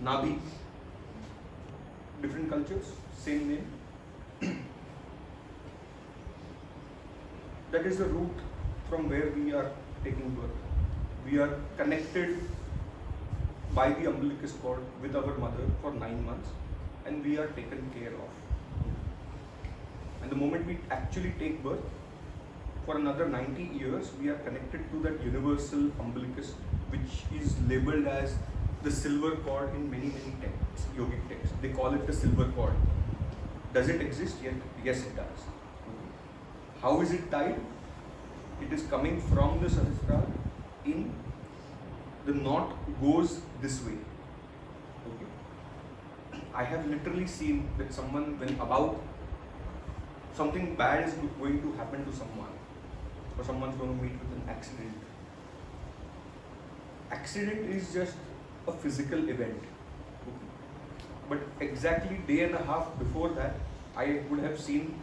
Nabi, different cultures, same name. That is the root from where we are taking birth. We are connected by the umbilicus cord with our mother for 9 months, and we are taken care of. And the moment we actually take birth, for another 90 years, we are connected to that universal umbilicus, which is labeled as the silver cord in many texts, yogic texts. They call it the silver cord. Does it exist yet? Yes, it does. How is it tied? It is coming from the Sahasrara in the knot goes this way. Okay. I have literally seen that someone, when about something bad is going to happen to someone, or someone's going to meet with an accident. Accident is just a physical event. Okay. But exactly day and a half before that, I would have seen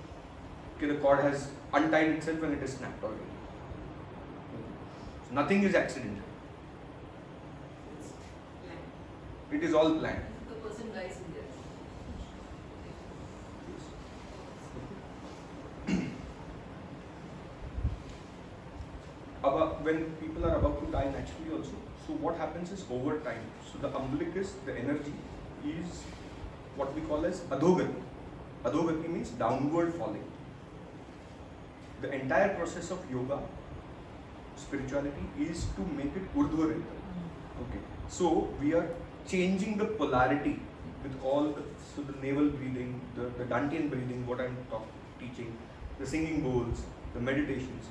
the cord has untied itself and it is snapped already. So nothing is accidental. It's planned. It is all planned. The person dies in there. When people are about to die naturally also, so what happens is over time, so the umbilicus, the energy is what we call as adhogati. Adhogati means downward falling. The entire process of yoga, spirituality, is to make it urdhva. Okay. So we are changing the polarity with all the, so the navel breathing, the Dantian breathing, what I'm teaching, the singing bowls, the meditations.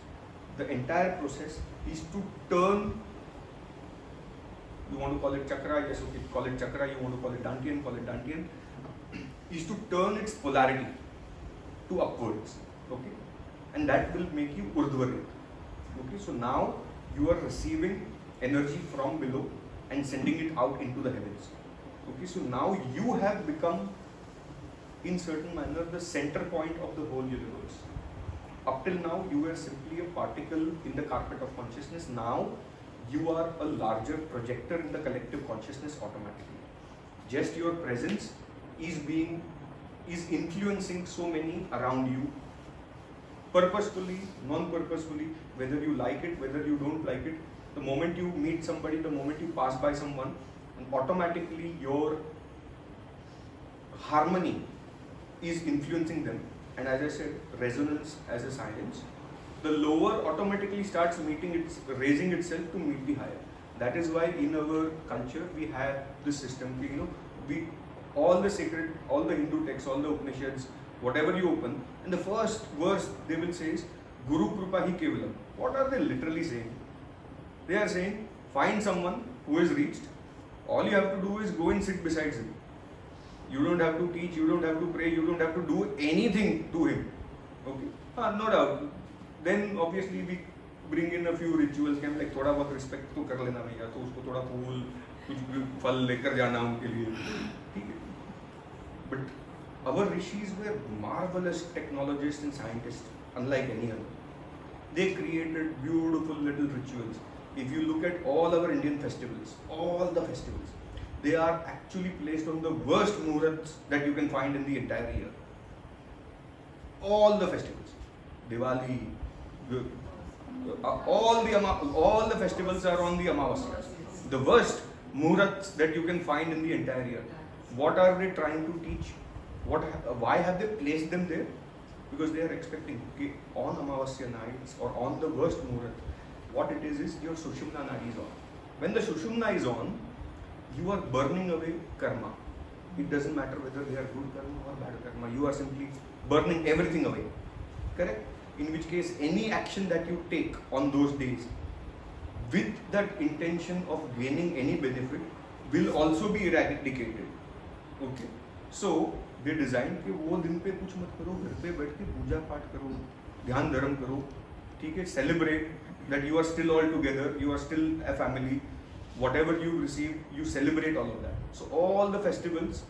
The entire process is to turn, you want to call it chakra, yes, okay, call it chakra, you want to call it Dantian, is to turn its polarity to upwards, okay, and that will make you urdhva. Okay, so now you are receiving energy from below and sending it out into the heavens. Okay, so now you have become, in certain manner, the center point of the whole universe. Up till now, you were simply a particle in the carpet of consciousness. Now, you are a larger projector in the collective consciousness automatically. Just your presence is influencing so many around you, purposefully, non-purposefully, whether you like it, whether you don't like it. The moment you meet somebody, the moment you pass by someone, and automatically your harmony is influencing them. And as I said, resonance as a science, the lower automatically starts raising itself to meet the higher. That is why in our culture we have this system. All the sacred, all the Hindu texts, all the Upanishads, whatever you open, in the first verse they will say is Guru Krupa hi Kevalam. What are they literally saying? They are saying, find someone who is reached. All you have to do is go and sit beside him. You don't have to teach, you don't have to pray, you don't have to do anything to him. Okay? No doubt. Then obviously we bring in a few rituals, like थोड़ा बहुत respect तो कर लेना भैया, तो उसको थोड़ा फूल, कुछ फल लेकर जाना उनके लिए, ठीक है? But our rishis were marvelous technologists and scientists, unlike any other. They created beautiful little rituals. If you look at all our Indian festivals, all the festivals, they are actually placed on the worst muhurats that you can find in the entire year. All the festivals, Diwali, all the festivals are on the Amavasya. The worst muhurats that you can find in the entire year. What are they trying to teach? Why have they placed them there? Because they are expecting, okay, on Amavasya nights or on the worst muhurat, what it is your Sushumna Nadi is on. When the Sushumna is on, you are burning away karma. It doesn't matter whether they are good karma or bad karma. You are simply burning everything away. Correct? In which case, any action that you take on those days with that intention of gaining any benefit will also be eradicated. Okay? So, they designed कि वो दिन पे कुछ मत करो, घर पे बैठ के पूजा पाठ करो, ध्यान धर्म करो, ठीक है? Celebrate that you are still all together, you are still a family. Whatever you receive, you celebrate all of that. So all the festivals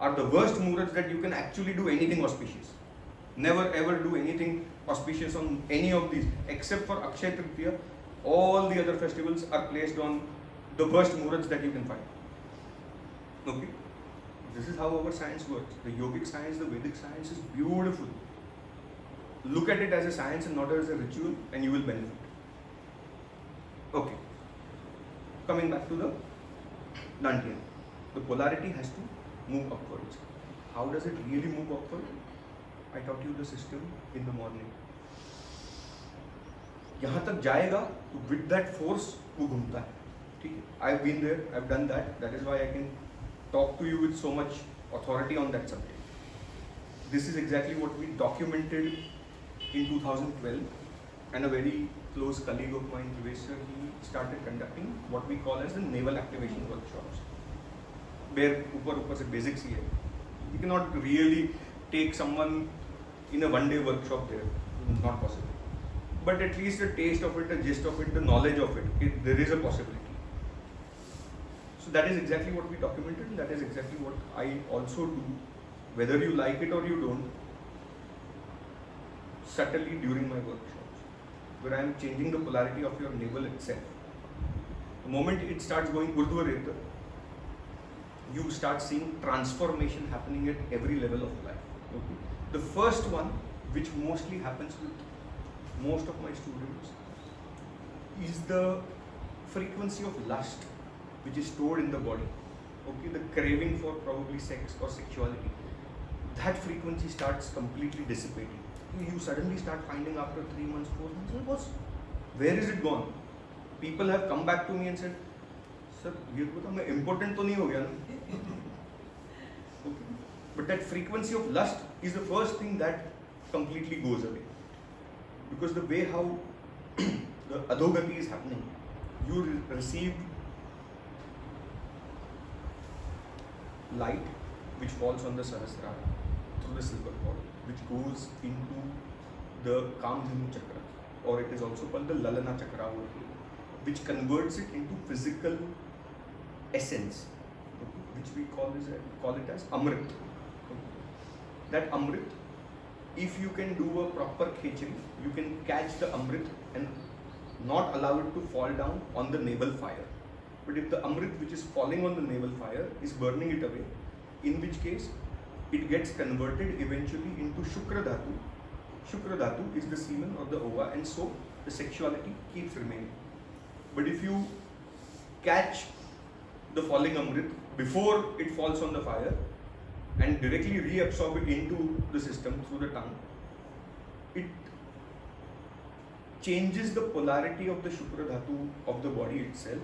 are the worst muhurats that you can actually do anything auspicious. Never ever do anything auspicious on any of these, except for Akshaya Tritiya. All the other festivals are placed on the worst muhurats that you can find. Okay, this is how our science works. The yogic science, the Vedic science is beautiful. Look at it as a science and not as a ritual, and you will benefit. Okay, coming back to the Dantian. The polarity has to move upwards. How does it really move upward? I taught you the system in the morning. यहाँ तक जाएगा तो with that force वो घूमता है, ठीक है? I've been there, I've done that. That is why I can talk to you with so much authority on that subject. This is exactly what we documented in 2012, and a very close colleague of mine, Devesh sir, he started conducting what we call as the naval activation workshops. Where ऊपर से basics ही है. You cannot really take someone in a one-day workshop there. Not possible. But at least a taste of it, a gist of it, the knowledge of it, there is a possibility. So that is exactly what we documented, and that is exactly what I also do, whether you like it or you don't, subtly during my workshops, where I am changing the polarity of your navel itself. The moment it starts going Urdhva, you start seeing transformation happening at every level of life. Okay? The first one, which mostly happens with most of my students, is the frequency of lust, which is stored in the body. Okay, the craving for probably sex or sexuality. That frequency starts completely dissipating. You suddenly start finding after 3 months, 4 months, where is it gone? People have come back to me and said, "Sir, ये तो मैं important तो नहीं हो गया ना?" Okay. But that frequency of lust is the first thing that completely goes away. Because the way how the adhogati is happening, you receive light which falls on the Sahasrara through the silver cord, which goes into the Kamdhenu chakra, or it is also called the Lalana chakra over here, which converts it into physical essence, which we call it as Amrit. That Amrit, if you can do a proper khechri, you can catch the Amrit and not allow it to fall down on the navel fire. But if the Amrit which is falling on the navel fire is burning it away, in which case it gets converted eventually into Shukra Dhatu. Shukra Dhatu is the semen or the ova, and so the sexuality keeps remaining. But if you catch the falling Amrit before it falls on the fire and directly reabsorb it into the system through the tongue, it changes the polarity of the Shukra Dhatu of the body itself,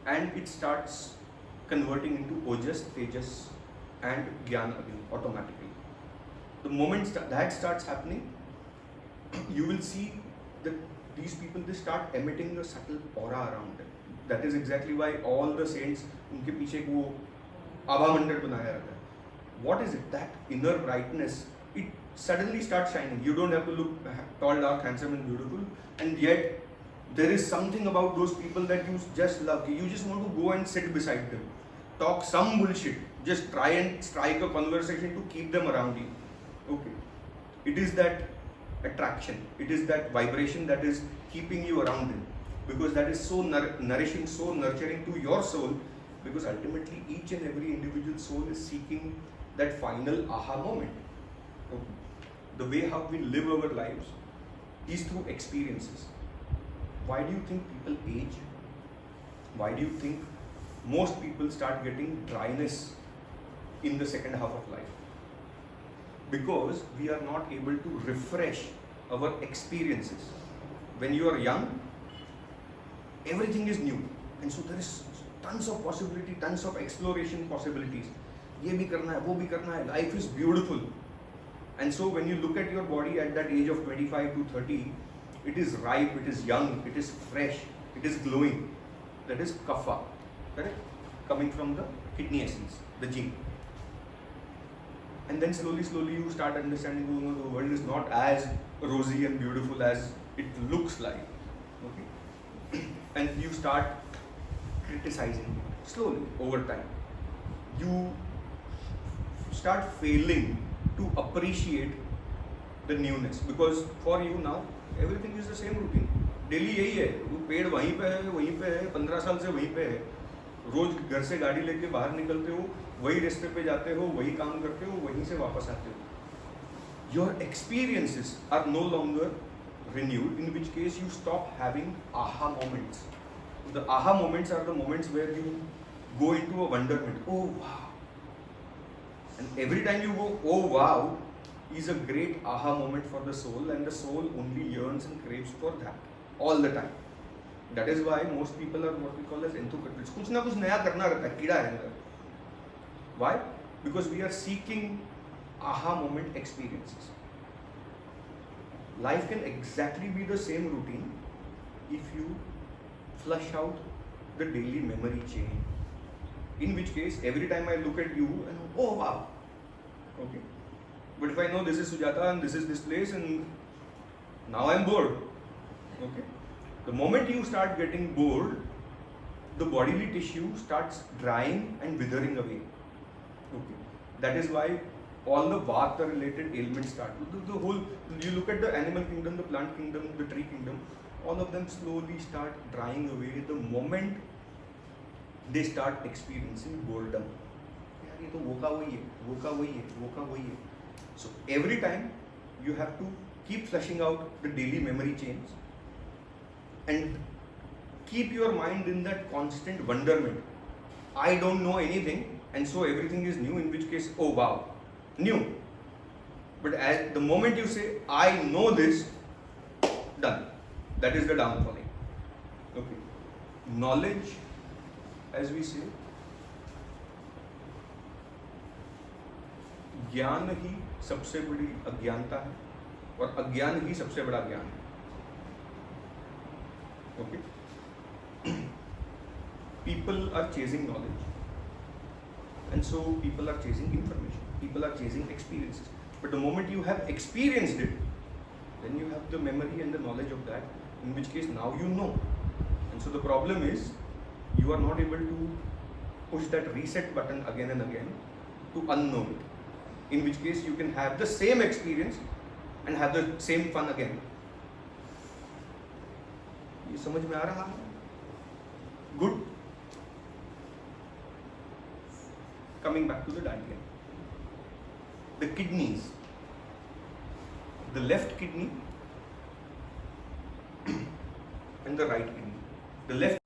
and it starts converting into Ojas, Tejas and Jnana again automatically. The moment that starts happening, you will see that these people, they start emitting a subtle aura around them. That is exactly why all the saints, उनके पीछे एक वो आभा मंडल बनाया रहता है. What is it? That inner brightness, it suddenly starts shining. You don't have to look tall, dark, handsome and beautiful, and yet there is something about those people that you just love. You just want to go and sit beside them, talk some bullshit, just try and strike a conversation to keep them around you. Okay, it is that attraction, it is that vibration that is keeping you around them, because that is so nourishing, so nurturing to your soul, because ultimately each and every individual soul is seeking that final aha moment. Okay. The way how we live our lives is through experiences. Why do you think people age? Why do you think most people start getting dryness in the second half of life? Because we are not able to refresh our experiences. When you are young, everything is new, and so there is tons of possibility, tons of exploration possibilities. ये भी करना है, वो भी करना है. Life is beautiful, and so when you look at your body at that age of 25 to 30, it is ripe, it is young, it is fresh, it is glowing. That is kapha, correct? Coming from the kidney essence, the gene. And then slowly you start understanding, oh no, the world is not as rosy and beautiful as it looks like. Okay? And you start criticizing slowly over time. You start failing to appreciate the newness, because for you now everything is the same routine. Daily यही है, वो पेड़ वहीं पे है, 15 साल से वहीं पे है. रोज घर से गाड़ी लेके बाहर निकलते हो, वही रास्ते पे जाते हो, वही काम करते हो, वहीं से वापस आते हो. Your experiences are no longer renewed, in which case you stop having aha moments. The aha moments are the moments where you go into a wonderment. Oh wow! And every time you go, oh wow, is a great aha moment for the soul, and the soul only yearns and craves for that all the time. That is why most people are what we call as enthusiasts. कुछ ना कुछ नया करना रहता है, कीड़ा है अंदर. Why? Because we are seeking aha moment experiences. Life can exactly be the same routine if you flush out the daily memory chain. In which case, every time I look at you and oh wow, okay. But if I know this is Sujata and this is this place and now I'm bored, okay. The moment you start getting bored, the bodily tissue starts drying and withering away. Okay. That is why all the vata related ailments start. The whole, you look at the animal kingdom, the plant kingdom, the tree kingdom, all of them slowly start drying away the moment they start experiencing boredom. यार ये तो वो का वही है, वो का वही है, वो का वही है. So every time you have to keep flushing out the daily memory chains and keep your mind in that constant wonderment. I don't know anything and so everything is new, in which case, oh wow, new. But at the moment you say, I know this, done. That is the downfalling. Okay. Knowledge, as we say, ज्ञान ही सबसे बड़ी अज्ञानता है और अज्ञान ही सबसे बड़ा ज्ञान है. Okay. People are chasing knowledge, and so people are chasing information. People are chasing experiences. But the moment you have experienced it, then you have the memory and the knowledge of that. In which case, now you know. And so the problem is, you are not able to push that reset button again and again to unknow it. In which case, you can have the same experience and have the same fun again. ये समझ में आ रहा है? Good. Coming back to the diagram. The kidneys. The left kidney and the right kidney. The left